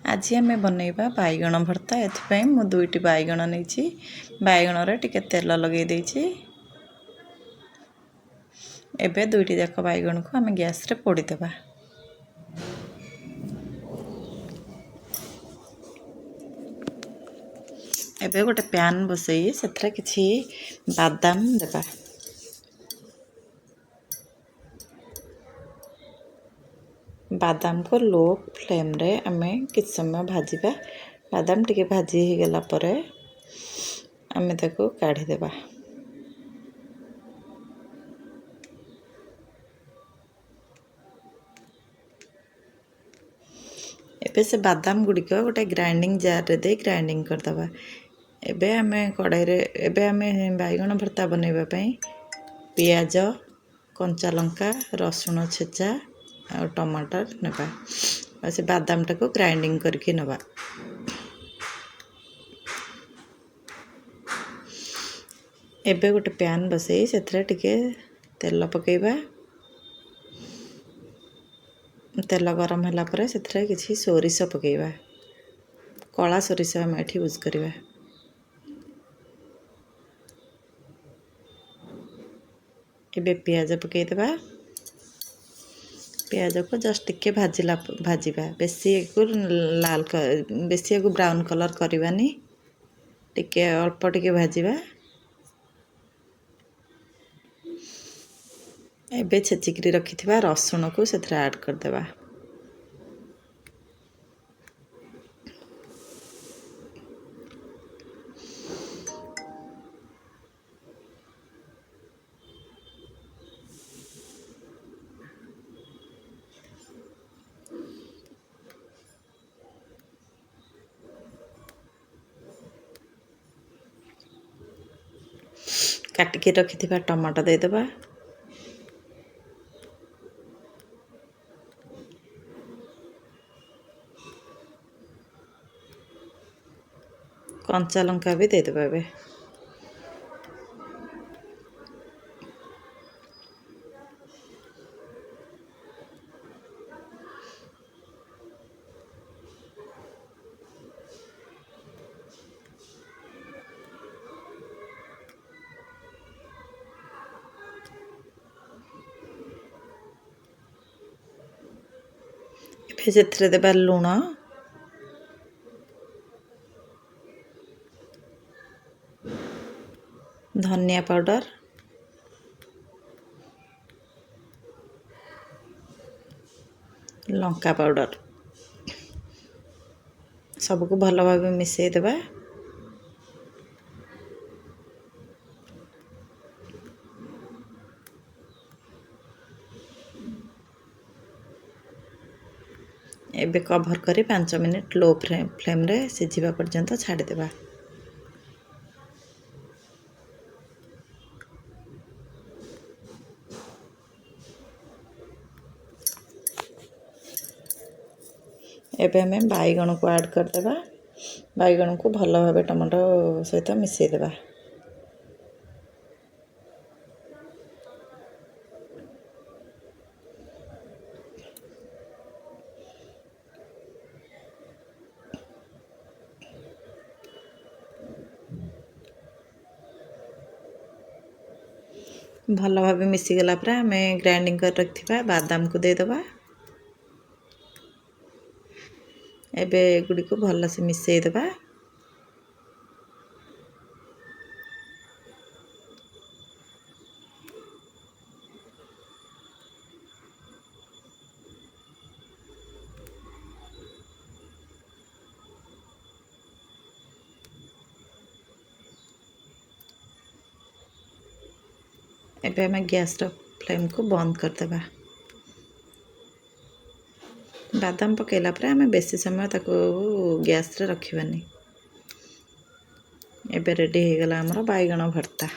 आज आम बनइबा बैगण भर्ता एथिपाई मु दुईटी बैगण नहीं बैगण रे टिके तेल लगे देछि। एबे दुईटी जाक बैगण को आम गैस रे पोड़ी देबा। एबे गोटे पैन बसई सेथरा किछि बादाम देबा। बादाम को लो फ्लेम रे आमे किछ समय भाजिबा। बादाम टिके भाजी ही गेला परे आमे ताको काढी देबा। एबे से बादाम गुडी को गोटे ग्राइंडिंग जार रे दे ग्राइंडिंग कर दबा। एबे आमे कढ़ाई रे एबे आमे बैगण भर्ता बनैबा पई पियाज कंचा लंका रसुण छेचा और टमाटर नेबा और से बादाम टाको ग्राइंडिंग करके नेबा। एबे गोटे पैन बसई सेथरे टिके तेल पकेबा। तेल गरम होला परे सेथरे किछि सोरिष पकेबा। कला सोरिष हम एठी यूज करबा। एबे पियाज पके देबा। पियाज को जस्ट टिके भाजिबा बेसी को लाल बेसी को ब्राउन कलर करबानी टिके अल्प टिके भाजिबा। एबे छेचिकरी रखिथिबा रसुण को सेथरे ऐड कर देबा। काटिके रखिथिबा टमाटो दे देबा। कंचा लंका भी दे देबा। एबे सेथरे देबा लूण धनिया पाउडर लंका पाउडर सबको भल भाव मिसई देबा। एबे कवर करी 5 मिनिट लो फ्लेम रे सिझिबा पर्यंत छाड़ी देबा। एबे हमें बैगण को ऐड कर देबा। बैगण को भल भाव टमाटो सहित मिसई देबा। भल भाव मिसी गला पर हमें ग्राइंडिंग कर रखिथिबा बादाम को दे देबा। एबे गुडी को भल से मिसई देबा। एबे हमें गैस रो फ्लेम को बंद कर देबा। बादाम पकेला पर हमें बेसी समय ताको गैस रे रखिबानी। एबे रेडी हो गला हमरो बैगण भर्ता।